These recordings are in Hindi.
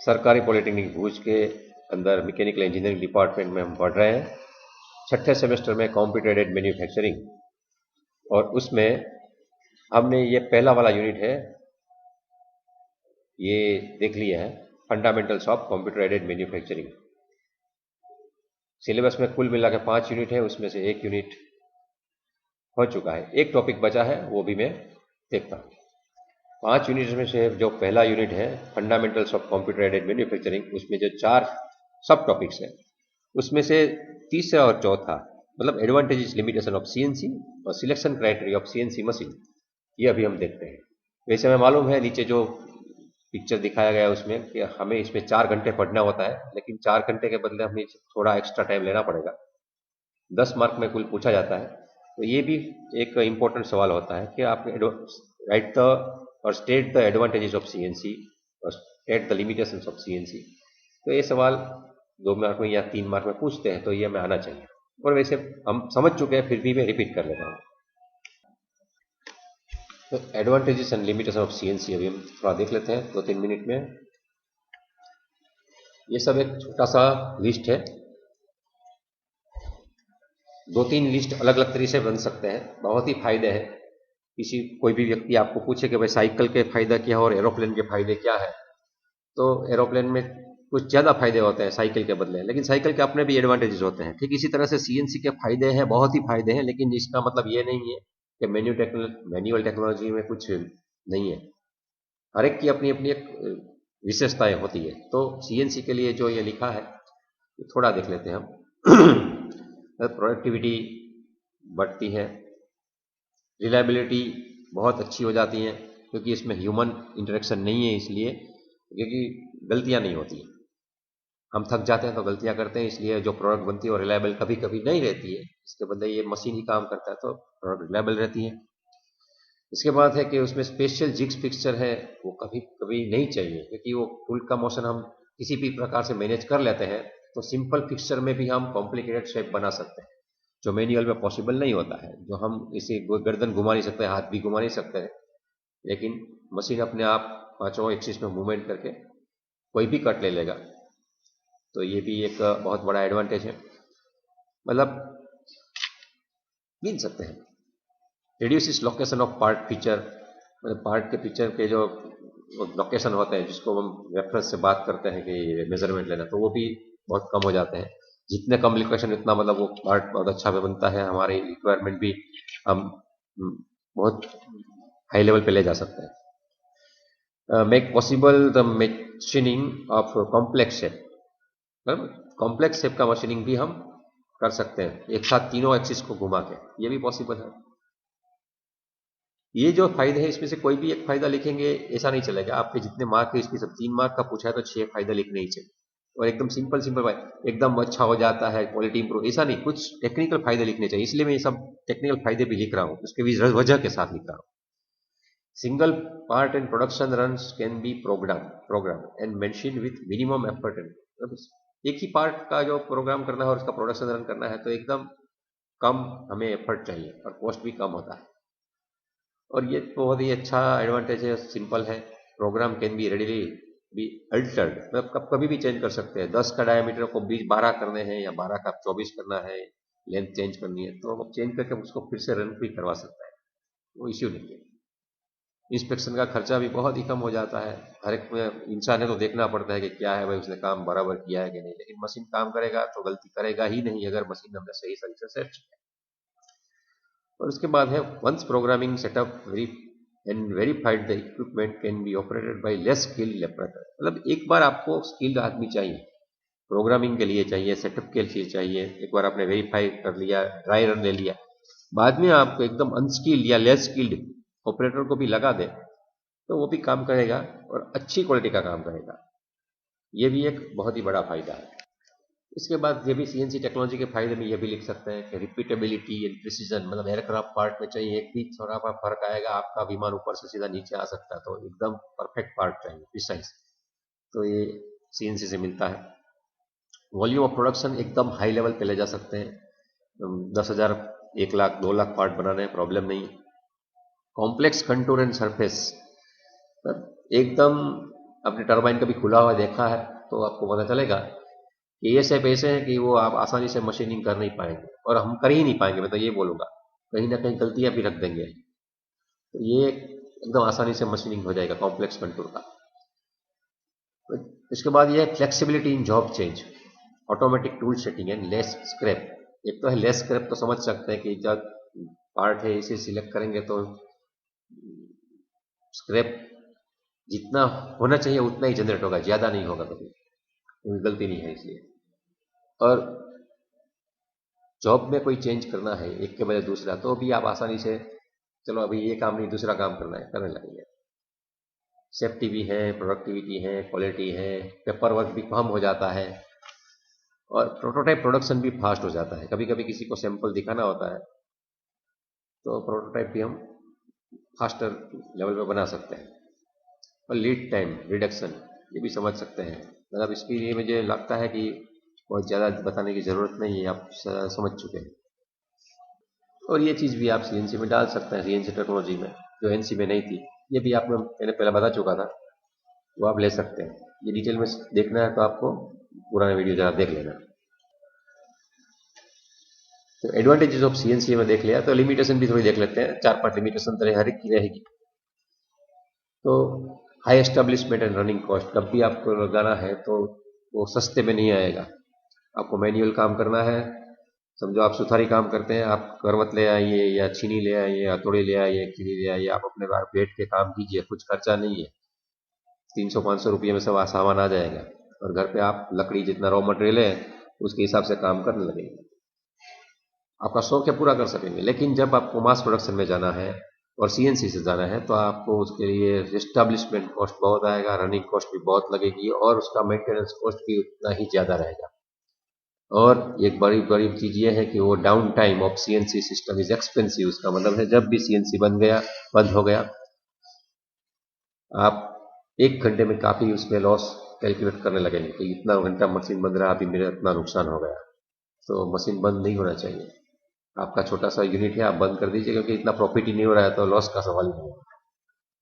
सरकारी पॉलिटेक्निक भूज के अंदर मैकेनिकल इंजीनियरिंग डिपार्टमेंट में हम पढ़ रहे हैं, छठे सेमेस्टर में कंप्यूटर एडेड मैन्युफैक्चरिंग। और उसमें हमने ये पहला वाला यूनिट है, ये देख लिया है, fundamentals of computer aided manufacturing. Syllabus में कुल मिला के 5 यूनिट है, उसमें से एक यूनिट हो चुका है, एक टॉपिक बचा है, वो भी मैं देखता हूँ। 5 यूनिट में से जो पहला यूनिट है fundamentals of computer aided manufacturing, उसमें जो 4 सब टॉपिक्स है, उसमें से तीसरा और चौथा मतलब एडवांटेजेस लिमिटेशन ऑफ सीएनसी और selection criteria of CNC machine, ये अभी हम देखते हैं। वैसे हमें मालूम है नीचे जो पिक्चर दिखाया गया है उसमें कि हमें इसमें 4 घंटे पढ़ना होता है, लेकिन 4 घंटे के बदले हमें थोड़ा एक्स्ट्रा टाइम लेना पड़ेगा। 10 मार्क में कुल पूछा जाता है, तो ये भी एक इम्पोर्टेंट सवाल होता है कि आप राइट द और state the advantages of CNC और state the limitations of CNC. तो ये सवाल 2 मार्क में या 3 मार्क में पूछते हैं, तो ये हमें आना चाहिए। और वैसे हम समझ चुके हैं, फिर भी मैं रिपीट कर लेता हूँ। तो advantages and limitation of CNC अभी हम थोड़ा देख लेते हैं 2-3 मिनट में। ये सब एक छोटा सा लिस्ट है, 2-3 लिस्ट अलग अलग तरीके से बन सकते हैं, बहुत ही फायदे हैं। कोई भी व्यक्ति आपको पूछे कि भाई साइकिल के फायदा क्या है और एरोप्लेन के फायदे क्या है, तो एरोप्लेन में कुछ ज़्यादा फायदे होते हैं साइकिल के बदले, लेकिन साइकिल के अपने भी एडवांटेजेस होते हैं। ठीक इसी तरह से सीएनसी के फायदे हैं, बहुत ही फायदे हैं, लेकिन इसका मतलब ये नहीं है कि मैनुअल टेक्नोलॉजी में कुछ नहीं है। हर एक की अपनी अपनी एक विशेषताएं होती है। तो सीएनसी के लिए जो ये लिखा है थोड़ा देख लेते हैं हम। प्रोडक्टिविटी बढ़ती है, रिलायबिलिटी बहुत अच्छी हो जाती है, क्योंकि इसमें ह्यूमन इंटरेक्शन नहीं है, इसलिए क्योंकि गलतियां नहीं होती हैं। हम थक जाते हैं तो गलतियां करते हैं, इसलिए जो प्रोडक्ट बनती है वो रिलायबल कभी कभी नहीं रहती है। इसके बदले ये मशीन ही काम करता है, तो प्रोडक्ट रिलायबल रहती है। इसके बाद है कि उसमें स्पेशल जिग्स फिक्सचर है, वो कभी कभी नहीं चाहिए, क्योंकि वो टूल का मोशन हम किसी भी प्रकार से मैनेज कर लेते हैं। तो सिंपल फिक्सचर में भी हम कॉम्प्लिकेटेड शेप बना सकते हैं, जो मैनुअल में पॉसिबल नहीं होता है। जो हम इसे गर्दन घुमा नहीं सकते, हाथ भी घुमा नहीं सकते हैं, लेकिन मशीन अपने आप 5 एक्सिस में मूवमेंट करके कोई भी कट ले लेगा। तो ये भी एक बहुत बड़ा एडवांटेज है, मतलब गिन सकते हैं। Reduces location of part feature, मतलब पार्ट के फीचर के जो लोकेशन होते हैं, जिसको हम रेफरेंस से बात करते हैं कि मेजरमेंट लेना, तो वो भी बहुत कम हो जाते हैं। जितने कम लोकेशन उतना मतलब वो पार्ट बहुत अच्छा बनता है, हमारी रिक्वायरमेंट भी हम बहुत हाई लेवल पे ले जा सकते हैं। Make possible the machining of complex shape, मतलब कॉम्प्लेक्स शेप का मशीनिंग भी हम कर सकते हैं एक साथ तीनों एक्सिस को घुमा के, ये भी पॉसिबल है। ये जो फायदे हैं, इसमें से कोई भी एक फायदा लिखेंगे ऐसा नहीं चलेगा। आपके जितने मार्क है इसमें सब 3 मार्क का पूछा है, तो 6 फायदा लिखने ही चाहिए। और एकदम सिंपल एकदम अच्छा हो जाता है, क्वालिटी इंप्रूव, ऐसा नहीं, कुछ टेक्निकल फायदे लिखने चाहिए। इसलिए मैं ये सब टेक्निकल फायदे भी लिख रहा हूँ, उसके भी वजह के साथ लिख रहा हूँ। Single part and production runs can be program and machine with minimum effort and, एक ही पार्ट का जो प्रोग्राम करना है और उसका प्रोडक्शन रन करना है, तो एकदम कम हमें एफर्ट चाहिए और कॉस्ट भी कम होता है। और ये बहुत ही अच्छा एडवांटेज है, सिंपल है। Program can be readily be altered, मतलब कभी भी चेंज कर सकते हैं। 10 का डायमीटर को 12 करने हैं या 12 का 24 करना है, लेंथ चेंज करनी है, तो वो चेंज करके उसको फिर से रन भी करवा सकता है, वो इश्यू नहीं है। इंस्पेक्शन का खर्चा भी बहुत ही कम हो जाता है। हर एक में इंसान है तो देखना पड़ता है कि क्या है भाई, उसने काम बराबर किया है कि नहीं, लेकिन मशीन काम करेगा तो गलती करेगा ही नहीं, अगर मशीन हमने सही से सेट किया। और उसके बाद है once programming setup and verified the equipment can be operated by less skilled operator, मतलब एक बार आपको स्किल्ड आदमी चाहिए, प्रोग्रामिंग के लिए चाहिए, सेटअप के लिए चाहिए। एक बार आपने वेरीफाई कर लिया, ड्राई रन ले लिया, बाद में आपको एकदम अनस्किल्ड या लेस स्किल्ड ऑपरेटर को भी लगा दे, तो वो भी काम करेगा और अच्छी क्वालिटी का काम करेगा। ये भी एक बहुत ही बड़ा फायदा है। इसके बाद ये भी सीएनसी टेक्नोलॉजी के फायदे में ये भी लिख सकते हैं कि रिपीटेबिलिटी एंड प्रिसीजन, मतलब एयरक्राफ्ट पार्ट में चाहिए एक भी थोड़ा सा फर्क आएगा, आपका विमान ऊपर से सीधा नीचे आ सकता है, तो एकदम परफेक्ट पार्ट चाहिए, प्रिसाइज, तो ये सीएनसी से मिलता है। वॉल्यूम ऑफ प्रोडक्शन एकदम हाई लेवल पे ले जा सकते हैं, 10,000 1 लाख 2 लाख पार्ट बनाने प्रॉब्लम नहीं। कॉम्प्लेक्स कंटूर एंड सरफेस, एकदम अपने टरबाइन कभी खुला हुआ देखा है तो आपको पता चलेगा कि ये सब ऐसे हैं कि वो आप आसानी से मशीनिंग कर नहीं पाएंगे, और हम कर ही नहीं पाएंगे, मैं तो ये बोलूँगा। कहीं ना कहीं गलतियां भी रख देंगे, तो ये एकदम आसानी से मशीनिंग हो जाएगा कॉम्प्लेक्स कंट्रोल का। तो इसके बाद ये है flexibility in job change, automatic tool setting and less scrap. एक तो है लेस स्क्रैप, तो समझ सकते हैं कि जब पार्ट है इसे सिलेक्ट करेंगे तो स्क्रैप जितना होना चाहिए उतना ही जनरेट होगा, ज़्यादा नहीं होगा कभी, कोई गलती नहीं है इसलिए। और जॉब में कोई चेंज करना है एक के बजाय दूसरा, तो भी आप आसानी से, चलो अभी ये काम नहीं दूसरा काम करना है, करने लगेंगे। सेफ्टी भी है, प्रोडक्टिविटी है, क्वालिटी है, पेपर वर्क भी कम हो जाता है, और प्रोटोटाइप प्रोडक्शन भी फास्ट हो जाता है। कभी कभी किसी को सैंपल दिखाना होता है तो प्रोटोटाइप भी हम फास्टर लेवल पे बना सकते हैं। और लीड टाइम रिडक्शन, ये भी समझ सकते हैं। मतलब इसके लिए मुझे लगता है कि बहुत ज़्यादा बताने की ज़रूरत नहीं है, आप समझ चुके हैं। और ये चीज़ भी आप सीएनसी में डाल सकते हैं, सीएनसी टेक्नोलॉजी में, जो एनसी में नहीं थी, ये भी आपको मैंने पहले बता चुका था, वो आप ले सकते हैं। ये डिटेल में देखना है तो आपको पुराना वीडियो ज़रा देख लेना। तो एडवांटेजेस ऑफ सीएनसी में देख लिया, तो लिमिटेशन भी थोड़ी देख लेते हैं। 4-5 लिमिटेशन तरह हर एक की रहेगी। तो high establishment and running cost, कब भी आपको लगाना है तो वो सस्ते में नहीं आएगा। आपको मैनुअल काम करना है, समझो आप सुथारी काम करते हैं, आप करवत ले आइए या छीनी ले आइए, हथौड़ी ले आइए, किनी ले आइए, आप अपने बाहर बैठ के काम कीजिए, कुछ खर्चा नहीं है। 300-500 रुपये में सब सामान आ जाएगा, और घर पे आप लकड़ी जितना रॉ मटेरियल है उसके हिसाब से काम करने लगेंगे। आपका शौक है पूरा कर सकेंगे। लेकिन जब आपको मास प्रोडक्शन में जाना है और सीएनसी से जाना है, तो आपको उसके लिए एस्टेब्लिशमेंट कॉस्ट बहुत आएगा, रनिंग कॉस्ट भी बहुत लगेगी, और उसका मेंटेनेंस कॉस्ट भी उतना ही ज़्यादा रहेगा। और एक बड़ी बड़ी चीज़ ये है कि वो down time of CNC system is expensive. उसका मतलब है जब भी सीएनसी बंद हो गया, आप 1 घंटे में काफ़ी उसमें लॉस कैलकुलेट करने लगेंगे कि इतना घंटा मशीन बंद रहा, अभी मेरा इतना नुकसान हो गया। तो मशीन बंद नहीं होना चाहिए। आपका छोटा सा यूनिट है, आप बंद कर दीजिए, क्योंकि इतना प्रॉफिट ही नहीं हो रहा है तो लॉस का सवाल ही नहीं है।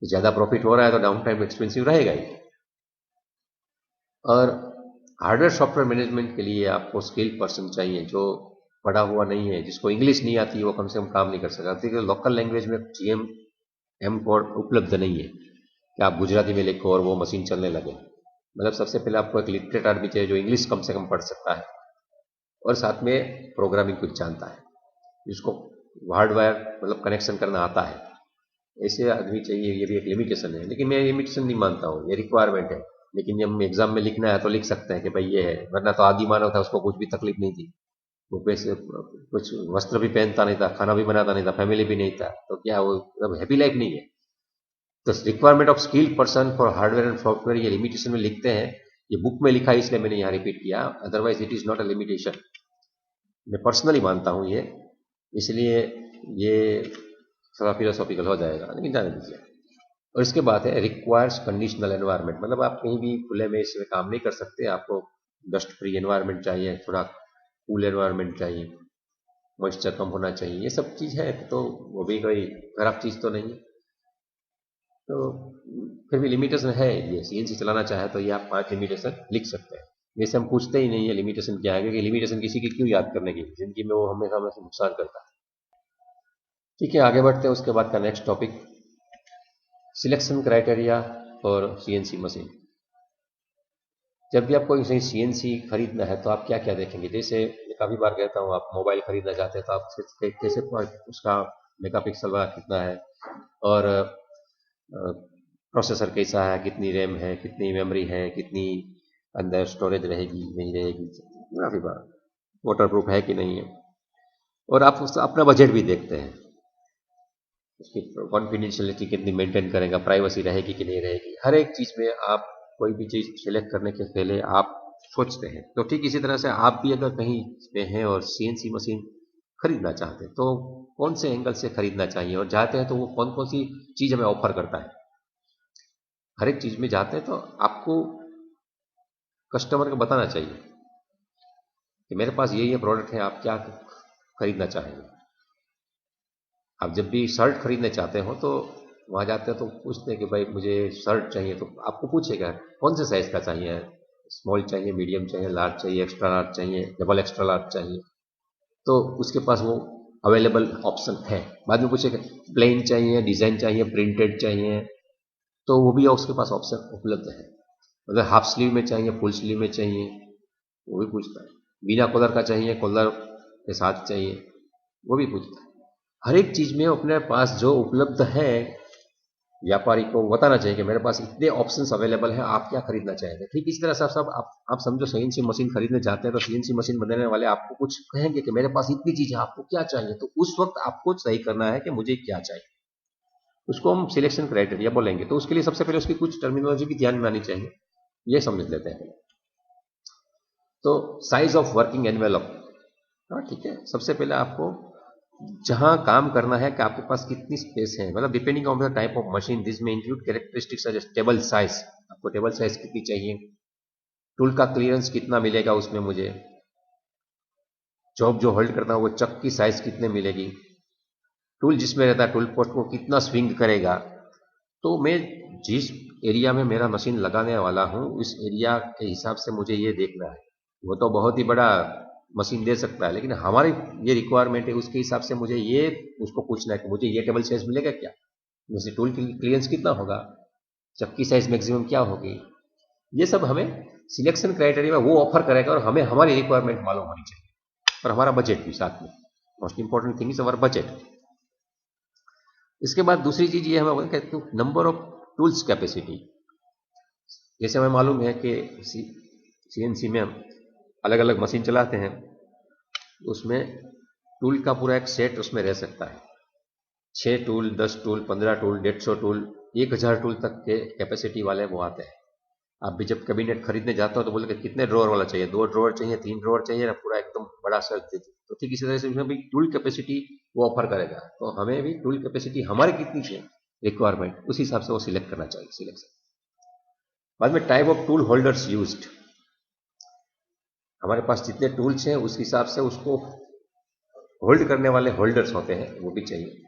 तो ज़्यादा प्रॉफिट हो रहा है तो डाउन टाइम एक्सपेंसिव रहेगा ही। और हार्डवेयर सॉफ्टवेयर मैनेजमेंट के लिए आपको स्किल्ड पर्सन चाहिए, जो पढ़ा हुआ नहीं है, जिसको इंग्लिश नहीं आती, वो कम से कम काम नहीं कर सकता, क्योंकि लोकल लैंग्वेज में जीएम कोड उपलब्ध नहीं है कि आप गुजराती में लिखो और वो मशीन चलने लगे। मतलब सबसे पहले आपको एक लिटरेट आदमी चाहिए जो इंग्लिश कम से कम पढ़ सकता है, और साथ में प्रोग्रामिंग कुछ जानता है, जिसको हार्डवेयर मतलब कनेक्शन करना आता है। ऐसे आदमी चाहिए। ये भी एक लिमिटेशन है, लेकिन मैं लिमिटेशन नहीं मानता हूँ, ये रिक्वायरमेंट है। लेकिन जब एग्जाम में लिखना है तो लिख सकते हैं कि भाई ये है, वरना तो आदि मानव था, उसको कुछ भी तकलीफ नहीं थी, वो पैसे कुछ वस्त्र भी पहनता नहीं था, खाना भी बनाता नहीं था, फैमिली भी नहीं था, तो क्या वो मतलब हैप्पी लाइफ नहीं है। तो requirement of skilled person for hardware and software, ये लिमिटेशन में लिखते हैं। ये बुक में लिखा है इसलिए मैंने यहाँ रिपीट किया, otherwise it is not a limitation. मैं पर्सनली मानता हूँ ये, इसलिए ये थोड़ा फिलोसॉफिकल हो जाएगा, लेकिन जाने दीजिए। और इसके बाद है रिक्वायर्स कंडीशनल एनवायरनमेंट, मतलब आप कहीं भी खुले में इसमें काम नहीं कर सकते, आपको डस्ट फ्री एनवायरनमेंट चाहिए, थोड़ा कूल एनवायरनमेंट चाहिए, मॉइस्चर कम होना चाहिए, ये सब चीज़ है। तो वो भी कोई खराब चीज़ तो नहीं है। तो फिर भी लिमिटेशन है, ये सीएनसी चलाना चाहे तो ये आप 5 लिमिटेशन लिख सकते हैं। वैसे हम पूछते ही नहीं है लिमिटेशन क्या है, क्योंकि लिमिटेशन किसी की क्यों याद करने की, जिंदगी में वो हमेशा हमें नुकसान करता है। ठीक है, आगे बढ़ते हैं। उसके बाद का नेक्स्ट टॉपिक, सिलेक्शन क्राइटेरिया और सीएनसी मशीन। जब भी आपको कहीं सीएनसी खरीदना है तो आप क्या क्या देखेंगे। जैसे मैं काफ़ी बार कहता हूँ, आप मोबाइल खरीदना चाहते हैं तो आप कैसे उसका मेगापिक्सल वाला कितना है, और प्रोसेसर कैसा है, कितनी रैम है, कितनी मेमोरी है, कितनी अंदर स्टोरेज रहेगी नहीं रहेगी, काफ़ी बार वाटर प्रूफ है कि नहीं है। और आप उसका अपना बजट भी देखते हैं, उसकी कॉन्फिडेंशियलिटी कितनी मेंटेन करेगा, प्राइवेसी रहेगी कि नहीं रहेगी। हर एक चीज़ में आप कोई भी चीज़ सिलेक्ट करने के पहले आप सोचते हैं। तो ठीक इसी तरह से आप भी अगर कहीं पे हैं और सीएनसी मशीन खरीदना चाहते हैं तो कौन से एंगल से खरीदना चाहिए, और जाते हैं तो वो कौन कौन सी चीज़ हमें ऑफर करता है। हर एक चीज़ में जाते हैं तो आपको कस्टमर को बताना चाहिए कि मेरे पास ये प्रोडक्ट है, आप क्या खरीदना चाहेंगे। आप जब भी शर्ट खरीदने चाहते हो तो वहाँ जाते हैं तो पूछते हैं कि भाई मुझे शर्ट चाहिए, तो आपको पूछेगा कौन से साइज़ का चाहिए, स्मॉल चाहिए, मीडियम चाहिए, लार्ज चाहिए, एक्स्ट्रा लार्ज चाहिए, डबल एक्स्ट्रा लार्ज चाहिए, तो उसके पास वो अवेलेबल ऑप्शन है। बाद में पूछेगा प्लेन चाहिए, डिज़ाइन चाहिए, प्रिंटेड चाहिए, तो वो भी उसके पास ऑप्शन उपलब्ध है। अगर हाफ स्लीव में चाहिए, फुल स्लीव में चाहिए, वो भी पूछता है। बिना कॉलर का चाहिए, कॉलर के साथ चाहिए, वो भी पूछता है। हर एक चीज़ में अपने पास जो उपलब्ध है, व्यापारी को बताना चाहिए कि मेरे पास इतने ऑप्शंस अवेलेबल हैं, आप क्या खरीदना चाहेंगे। ठीक इस तरह से सब आप समझो सीएनसी मशीन खरीदने जाते हैं तो सीएनसी मशीन बनाने वाले आपको कुछ कहेंगे कि मेरे पास इतनी चीज़ है, आपको क्या चाहिए, तो उस वक्त आपको सही करना है कि मुझे क्या चाहिए। उसको हम सिलेक्शन क्राइटेरिया बोलेंगे। तो उसके लिए सबसे पहले उसकी कुछ टर्मिनोलॉजी भी ध्यान में आनी चाहिए, ये समझ लेते हैं। तो साइज ऑफ वर्किंग एनवेलप, हाँ ठीक है, सबसे पहले आपको जहां काम करना है कि आपके पास कितनी स्पेस है, मतलब depending on the type of machine this में include characteristics such as table size, आपको टेबल साइज कितनी चाहिए, टूल का क्लियरेंस कितना मिलेगा उसमें मुझे, जॉब जो होल्ड करता हूं वो चक की साइज कितने मिलेगी, टूल जिसमें रहता है टूल पोस्ट को कितना स्विंग करेगा। तो मैं जिस एरिया में मेरा मशीन लगाने वाला हूं उस एरिया के हिसाब से मुझे ये देखना है। वो तो बहुत ही बड़ा मशीन दे सकता है, लेकिन हमारी ये रिक्वायरमेंट है, उसके हिसाब से मुझे ये उसको पूछना है कि मुझे ये टेबल साइज मिलेगा क्या, जैसे टूल की क्लियरेंस कितना होगा, चक्की साइज मैक्सिमम क्या होगी। ये सब हमें सिलेक्शन क्राइटेरिया में वो ऑफर करेगा और हमें हमारी रिक्वायरमेंट मालूम होनी चाहिए, और हमारा बजट भी साथ में। Most important thing is our budget. इसके बाद दूसरी चीज ये हमें कहते हैं नंबर ऑफ टूल्स कैपेसिटी। जैसे हमें मालूम है कि सीएनसी में हम अलग अलग मशीन चलाते हैं, उसमें टूल का पूरा एक सेट उसमें रह सकता है, 6 tool, 10 tool, 15 tool, 150 tool, 1000 tool तक के कैपेसिटी वाले वो आते हैं। आप भी जब कैबिनेट खरीदने जाते हो तो बोले कितने ड्रॉअर वाला चाहिए, 2 ड्रॉअर चाहिए, 3 ड्रॉअर चाहिए, ना पूरा एकदम बड़ा सेट दे। तो ठीक इसी तरह से उसमें भी टूल कैपेसिटी वो ऑफर करेगा, तो हमें भी टूल कैपेसिटी हमारी कितनी चाहिए रिक्वायरमेंट, उस हिसाब से वो सिलेक्ट करना चाहिए सिलेक्शन। बाद में type of tool holders used, हमारे पास जितने टूल्स हैं उस हिसाब से उसको होल्ड करने वाले होल्डर्स होते हैं, वो भी चाहिए।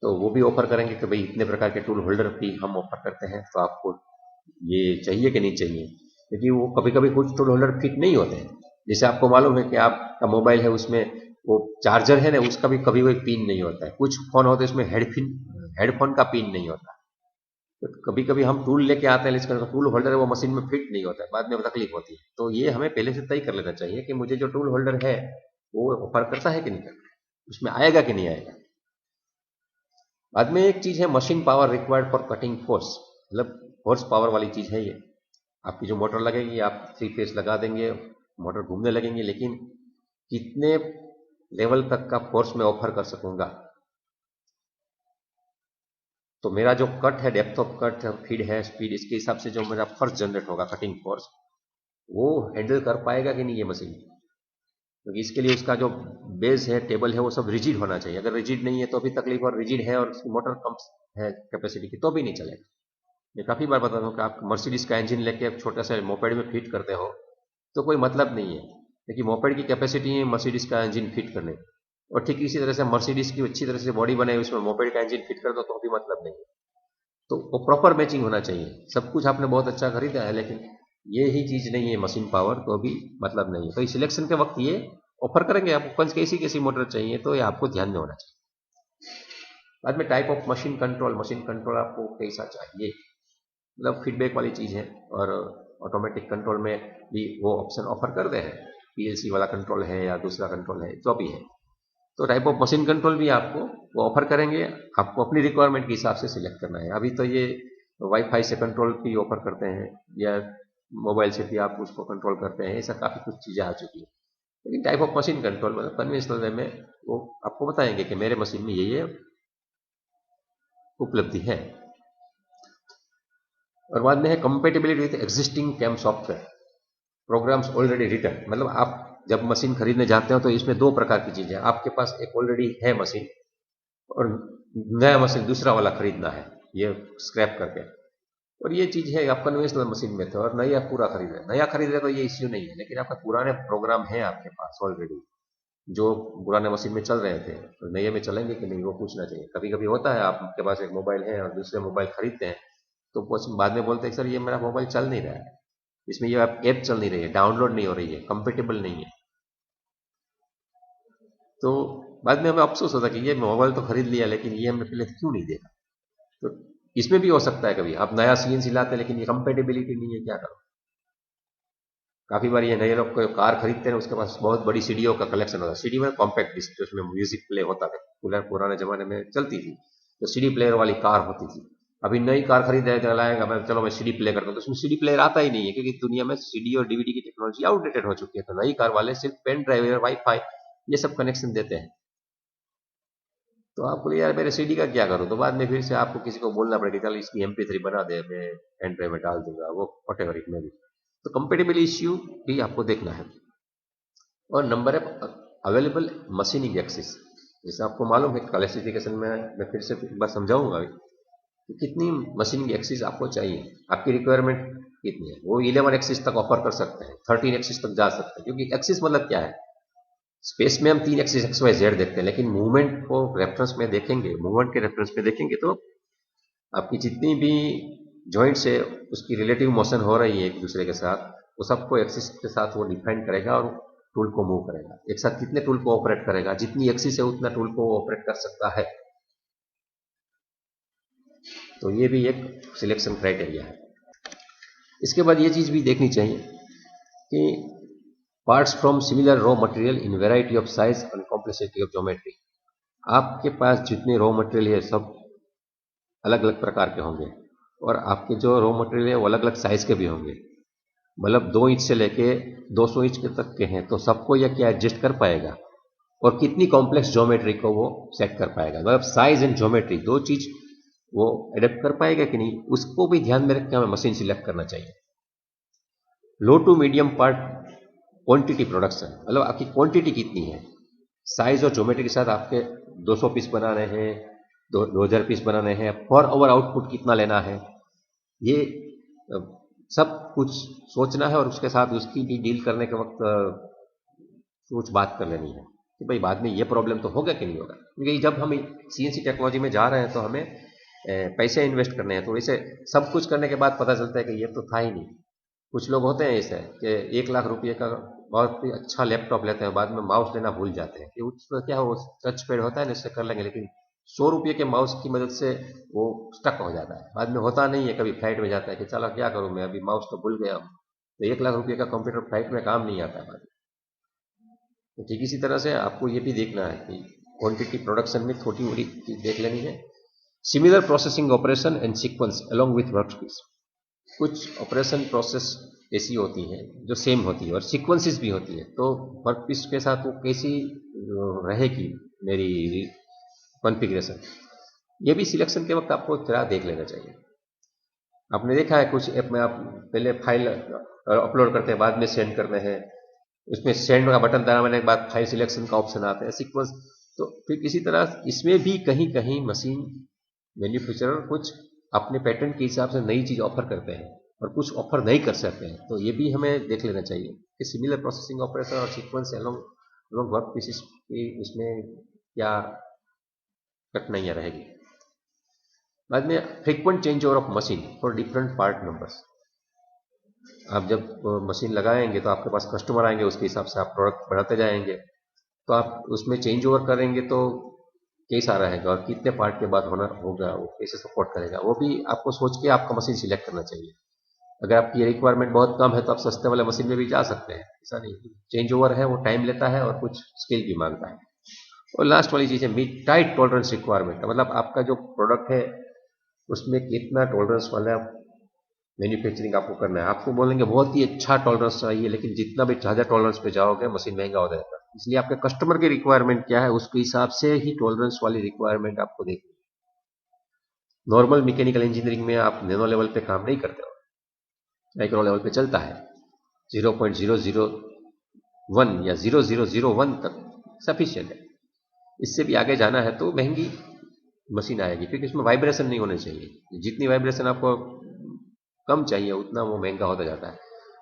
तो वो भी ऑफर करेंगे कि भाई इतने प्रकार के टूल होल्डर भी हम ऑफर करते हैं, तो आपको ये चाहिए कि नहीं चाहिए। क्योंकि वो कभी कभी कुछ टूल होल्डर फिट नहीं होते हैं। जैसे आपको मालूम है कि आपका मोबाइल है, उसमें वो चार्जर है ना, उसका भी कभी कोई पिन नहीं होता है। कुछ फोन होते हैं उसमें हेडफोन का पिन नहीं होता। तो कभी कभी हम टूल लेके आते हैं लेकिन टूल होल्डर है वो मशीन में फिट नहीं होता है, बाद में तकलीफ होती है। तो ये हमें पहले से तय कर लेना चाहिए कि मुझे जो टूल होल्डर है वो ऑफर करता है कि नहीं करता है, उसमें आएगा कि नहीं आएगा। बाद में एक चीज है machine power required for cutting force, मतलब हॉर्स पावर वाली चीज है ये। आपकी जो मोटर लगेगी आप 3 फेस लगा देंगे, मोटर घूमने लगेंगे, लेकिन कितने लेवल तक का फोर्स मैं ऑफर कर सकूंगा। तो मेरा जो कट है, डेप्थ ऑफ कट है, फीड है, स्पीड, इसके हिसाब से जो मेरा फोर्स जनरेट होगा, कटिंग फोर्स, वो हैंडल कर पाएगा कि नहीं ये मशीन। क्योंकि इसके लिए उसका जो बेस है, टेबल है, वो सब रिजिड होना चाहिए। अगर रिजिड नहीं है तो भी तकलीफ, और रिजिड है और उसकी मोटर कम है कैपेसिटी की तो भी नहीं चलेगा। मैं काफी बार बताता हूँ कि आप मर्सिडीज का इंजन लेके आप छोटा सा मोपेड में फिट करते हो तो कोई मतलब नहीं है, क्योंकि मोपेड की कैपेसिटी है मर्सिडीज का इंजन फिट करने, और ठीक इसी तरह से मर्सिडीज की अच्छी तरह से बॉडी बनाई उसमें मोपेड का इंजन फिट कर दो तो भी मतलब नहीं है। तो वो प्रॉपर मैचिंग होना चाहिए। सब कुछ आपने बहुत अच्छा खरीदा है लेकिन ये ही चीज नहीं है मशीन पावर, तो भी मतलब नहीं है। तो इस सिलेक्शन के वक्त ये ऑफर करेंगे आपको कौन कैसी कैसी मोटर चाहिए, तो ये आपको ध्यान में होना चाहिए। बाद में type of machine control, machine control आपको कैसा चाहिए, मतलब फीडबैक वाली चीज है, और ऑटोमेटिक कंट्रोल में भी वो ऑप्शन ऑफर करते हैं, पीएलसी वाला कंट्रोल है या दूसरा कंट्रोल है, जो भी है। तो टाइप ऑफ मशीन कंट्रोल भी आपको वो ऑफर करेंगे, आपको अपनी रिक्वायरमेंट के हिसाब से सिलेक्ट करना है। अभी तो ये वाईफाई से कंट्रोल भी ऑफर करते हैं, या मोबाइल से भी आप उसको कंट्रोल करते हैं, ऐसा काफी कुछ चीजें आ चुकी है। लेकिन टाइप ऑफ मशीन कंट्रोल मतलब कन्वेंशनल वे में वो आपको बताएंगे कि मेरे मशीन में ये उपलब्धि है। और बाद में है compatibility with existing CAM software programs already written, मतलब आप जब मशीन खरीदने जाते हो तो इसमें दो प्रकार की चीजें, आपके पास एक ऑलरेडी है मशीन, और नया मशीन दूसरा वाला खरीदना है ये स्क्रैप करके। और ये चीज है आप कन्वेंशनल मशीन में थे और नया पूरा खरीद रहे, नया खरीद रहे तो ये इश्यू नहीं है, लेकिन आपका पुराने प्रोग्राम है आपके पास ऑलरेडी, जो पुराने मशीन में चल रहे थे तो नए में चलेंगे कि नहीं, वो पूछना चाहिए। कभी कभी होता है आपके पास एक मोबाइल है और दूसरे मोबाइल खरीदते हैं, तो बाद में बोलते हैं सर ये मेरा मोबाइल चल नहीं रहा है, इसमें ये ऐप चल नहीं रही है, डाउनलोड नहीं हो रही है, कंपेटेबल नहीं है। तो बाद में हमें अफसोस होता है कि ये मोबाइल तो खरीद लिया लेकिन ये हमने पहले क्यों नहीं देखा। तो इसमें भी हो सकता है कभी आप नया सीएनसी लाते हैं लेकिन ये कंपेटेबिलिटी नहीं है, क्या करो। काफी बार ये नए लोग को कार खरीदते हैं, उसके पास बहुत बड़ी सीडीओ का कलेक्शन होता है। सीडी में कॉम्पैक्ट डिस्क, जो उसमें म्यूजिक प्ले होता था, पुराने जमाने में चलती थी, तो सीडी प्लेयर वाली कार होती थी। अभी नई कार खरीदे तो लाएगा, मैं चलो मैं सीडी प्ले करता हूँ, तो उसमें सीडी प्लेयर आता ही नहीं है, क्योंकि दुनिया में सीडी और डीवीडी की टेक्नोलॉजी आउटडेटेड हो चुकी है। तो नई कार वाले सिर्फ पेन ड्राइव, वाईफाई, ये सब कनेक्शन देते हैं। तो आप बोले यार मेरे सीडी का क्या करूं, तो बाद में फिर से आपको किसी को बोलना पड़ेगा चल इसकी MP3 बना दे, मैं पेन ड्राइव में डाल दूंगा, वो वटेवर इट में भी। तो कंपेटेबल इश्यू भी आपको देखना है। और नंबर है अवेलेबल मशीनिंग एक्सेस। जैसे आपको मालूम है क्लासिफिकेशन में, मैं फिर से एक बार समझाऊंगा कि कितनी मशीनिंग एक्सेस आपको चाहिए, आपकी रिक्वायरमेंट कितनी है। वो 11 एक्सेस तक ऑफर कर सकते हैं, 13 एक्सेस तक जा सकते हैं, क्योंकि एक्सेस मतलब क्या है। स्पेस में हम 3 एक्सिस XYZ देखते हैं, लेकिन मूवमेंट को रेफरेंस में देखेंगे, मूवमेंट के रेफरेंस में देखेंगे तो आपकी जितनी भी जॉइंट्स है उसकी रिलेटिव मोशन हो रही है एक दूसरे के साथ, वो सबको एक्सिस के साथ वो डिफाइन करेगा और टूल को मूव करेगा। एक साथ कितने टूल को ऑपरेट करेगा, जितनी एक्सिस है उतना टूल को ऑपरेट कर सकता है। तो ये भी एक सिलेक्शन क्राइटेरिया है। इसके बाद ये चीज भी देखनी चाहिए कि parts from similar raw material in variety of size and complexity of geometry. आपके पास जितने रॉ मटेरियल है सब अलग अलग प्रकार के होंगे, और आपके जो रॉ मटेरियल है वो अलग अलग साइज के भी होंगे। मतलब 2 इंच से लेके 200 इंच के तक के हैं, तो सबको यह क्या एडजस्ट कर पाएगा, और कितनी कॉम्प्लेक्स ज्योमेट्री को वो सेट कर पाएगा। मतलब साइज एंड ज्योमेट्री दो चीज वो एडेप्ट कर पाएगा कि नहीं, उसको भी ध्यान में रख के हमें मशीन सिलेक्ट करना चाहिए। Low to medium part quantity production, मतलब आपकी क्वांटिटी कितनी है। साइज और ज्योमेट्री के साथ आपके 200 पीस बनाने हैं, 2000 पीस बनाने हैं, पर आवर आउटपुट कितना लेना है, ये सब कुछ सोचना है। और उसके साथ उसकी भी डील करने के वक्त सोच बात कर लेनी है कि भाई बाद में ये प्रॉब्लम तो होगा कि नहीं होगा। क्योंकि जब हम CNC टेक्नोलॉजी में जा रहे हैं तो हमें पैसे इन्वेस्ट करने हैं, तो इसे सब कुछ करने के बाद पता चलता है कि ये तो था ही नहीं। कुछ लोग होते हैं ऐसे कि 1 लाख रुपए का बहुत ही अच्छा लैपटॉप लेते हैं, बाद में माउस लेना भूल जाते हैं कि उसमें क्या हो, टच पैड होता है ना, इससे कर लेंगे, लेकिन 100 रुपये के माउस की मदद से वो स्टक हो जाता है, बाद में होता नहीं है। कभी फ्लाइट में जाता है कि चलो क्या करूं मैं, अभी माउस तो भूल गया हूं। तो 1 लाख रुपये का कंप्यूटर फ्लाइट में काम नहीं आता है बाद में। तो ठीक इसी तरह से आपको ये भी देखना है कि क्वांटिटी प्रोडक्शन में छोटी मोटी चीज देख लेनी है। Similar processing operation and sequence along with workpiece. कुछ ऑपरेशन प्रोसेस ऐसी होती हैं जो सेम होती है और सीक्वेंसेस भी होती है, तो वर्कपीस के साथ वो कैसी रहेगी मेरी कॉन्फ़िगरेशन, ये भी सिलेक्शन के वक्त आपको थोड़ा देख लेना चाहिए। आपने देखा है कुछ ऐप में आप पहले फाइल अपलोड करते हैं, बाद में सेंड करते हैं, उसमें सेंड का बटन दबाने के बाद फाइल सिलेक्शन का ऑप्शन आता है, सीक्वेंस। तो फिर इसी तरह इसमें भी कहीं कहीं मशीन मैन्युफैक्चरर कुछ अपने पैटर्न के हिसाब से नई चीज ऑफर करते हैं और कुछ ऑफर नहीं कर सकते हैं। तो ये भी हमें देख लेना चाहिए कि सिमिलर प्रोसेसिंग ऑपरेशन और सीक्वेंस एलोंग वर्क पीसेस की इसमें क्या कठिनाइयाँ रहेगी। बाद में frequent change over of machine for different part numbers. आप जब मशीन लगाएंगे तो आपके पास कस्टमर आएंगे, उसके हिसाब से आप प्रोडक्ट बढ़ाते जाएंगे, तो आप उसमें चेंज ओवर करेंगे तो कैसा रहेगा और कितने पार्ट के बाद होना होगा, वो कैसे सपोर्ट करेगा, वो भी आपको सोच के आपका मशीन सिलेक्ट करना चाहिए। अगर आपकी रिक्वायरमेंट बहुत कम है तो आप सस्ते वाले मशीन में भी जा सकते हैं, ऐसा नहीं। चेंज ओवर है वो टाइम लेता है और कुछ स्किल भी मांगता है। और लास्ट वाली चीज है मीट टाइट टॉलरेंस रिक्वायरमेंट, मतलब आपका जो प्रोडक्ट है उसमें कितना टॉलरेंस वाला मैन्युफैक्चरिंग आपको करना है। आपको बोलेंगे बहुत ही अच्छा टॉलरेंस चाहिए, लेकिन जितना भी ज़्यादा टॉलरेंस पे जाओगे मशीन महंगा हो जाएगा। इसलिए आपके कस्टमर की रिक्वायरमेंट क्या है उसके हिसाब से ही टॉलरेंस वाली रिक्वायरमेंट आपको देखनी है। नॉर्मल मैकेनिकल इंजीनियरिंग में आप नैनो लेवल पे काम नहीं करते हो, माइक्रो लेवल पे चलता है। 0.001 या 0001 तक सफिशियंट है। इससे भी आगे जाना है तो महंगी मशीन आएगी, क्योंकि इसमें वाइब्रेशन नहीं होने चाहिए। जितनी वाइब्रेशन आपको कम चाहिए उतना वो महंगा होता जाता है।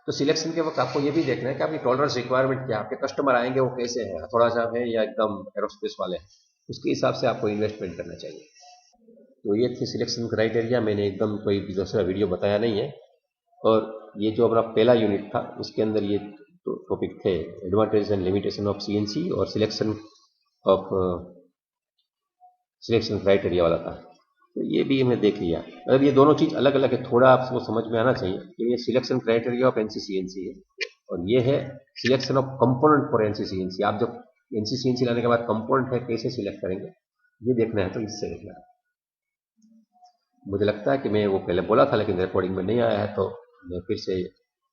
तो सिलेक्शन के वक्त आपको ये भी देखना है कि आपकी टॉलरेंस रिक्वायरमेंट क्या है, आपके कस्टमर आएंगे वो कैसे हैं, थोड़ा सा है या एकदम एरोस्पेस वाले हैं, उसके हिसाब से आपको इन्वेस्टमेंट करना चाहिए। तो ये थे सिलेक्शन क्राइटेरिया, मैंने एकदम कोई दूसरा वीडियो बताया नहीं है। और ये जो हमारा पहला यूनिट था उसके अंदर ये तो टॉपिक थे advantage and limitation of CNC और सिलेक्शन ऑफ सिलेक्शन क्राइटेरिया वाला था। तो ये भी हमने देख लिया। अब ये दोनों चीज़ अलग अलग है, थोड़ा आपको समझ में आना चाहिए कि ये सिलेक्शन क्राइटेरिया ऑफ एनसीसीएनसी है और ये है सिलेक्शन ऑफ कंपोनेंट फॉर एनसीसीएनसी। आप जब एनसीसीएनसी लाने के बाद कंपोनेंट है कैसे सिलेक्ट करेंगे ये देखना है, तो इससे देखना है। मुझे लगता है कि मैं वो पहले बोला था लेकिन रिकॉर्डिंग में नहीं आया है, तो मैं फिर से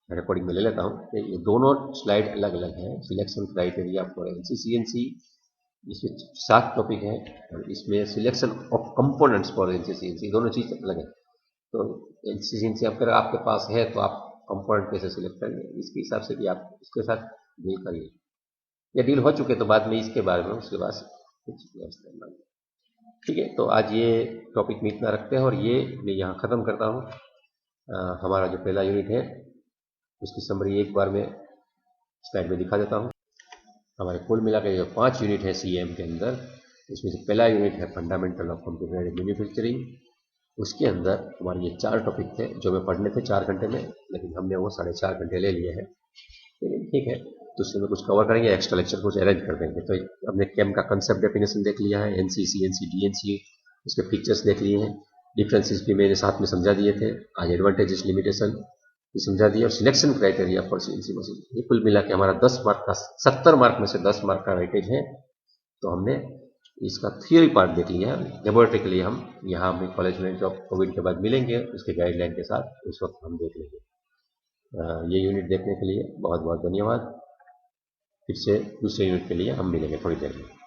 रिकॉर्डिंग में ले लेता हूँ कि ये दोनों स्लाइड अलग अलग हैं। सिलेक्शन क्राइटेरिया फॉर एनसीसीएनसी, इसमें 7 टॉपिक हैं और इसमें सिलेक्शन ऑफ कंपोनेंट्स फॉर एनसीसीएनसी, दोनों चीज़ अलग है। तो एनसीसीएनसी अगर आपके पास है तो आप कंपोनेंट कैसे सिलेक्ट करेंगे, इसके हिसाब से भी आप इसके साथ डील करिए। या डील हो चुके तो बाद में इसके बारे में उसके बाद कुछ व्यवस्था मान। ठीक है, तो आज ये टॉपिक में इतना रखते हैं और ये मैं यहाँ ख़त्म करता हूँ। हमारा जो पहला यूनिट है उसकी समरी एक बार मैं स्लाइड में दिखा देता हूँ। हमारे कुल मिला के जो 5 यूनिट है सीएम के अंदर, उसमें से पहला यूनिट है fundamental of computer aided manufacturing. उसके अंदर हमारे ये 4 टॉपिक थे जो मैं पढ़ने थे 4 घंटे में, लेकिन हमने वो 4.5 घंटे ले लिए हैं। लेकिन ठीक है, तो उसमें कुछ कवर करेंगे, एक्स्ट्रा लेक्चर कुछ अरेंज कर देंगे। तो हमने कैम का कंसेप्ट डेफिनेशन देख लिया है, एनसी सीएनसी डीएनसी उसके फीचर्स देख लिए हैं, डिफरेंसेस भी मैंने साथ में समझा दिए थे। आज एडवांटेजेस लिमिटेशन भी समझा दिया और selection criteria for CNC machine. ये कुल मिला के हमारा 10 मार्क का 70 मार्क में से 10 मार्क का वेटेज है। तो हमने इसका थियोरी पार्ट देख लिया है। लेबोरेटरी के लिए हम यहाँ अपने कॉलेज में जब कोविड के बाद मिलेंगे उसके गाइडलाइन के साथ, उस वक्त हम देख लेंगे। ये यूनिट देखने के लिए बहुत बहुत धन्यवाद। फिर से दूसरे यूनिट के लिए हम मिलेंगे थोड़ी देर में।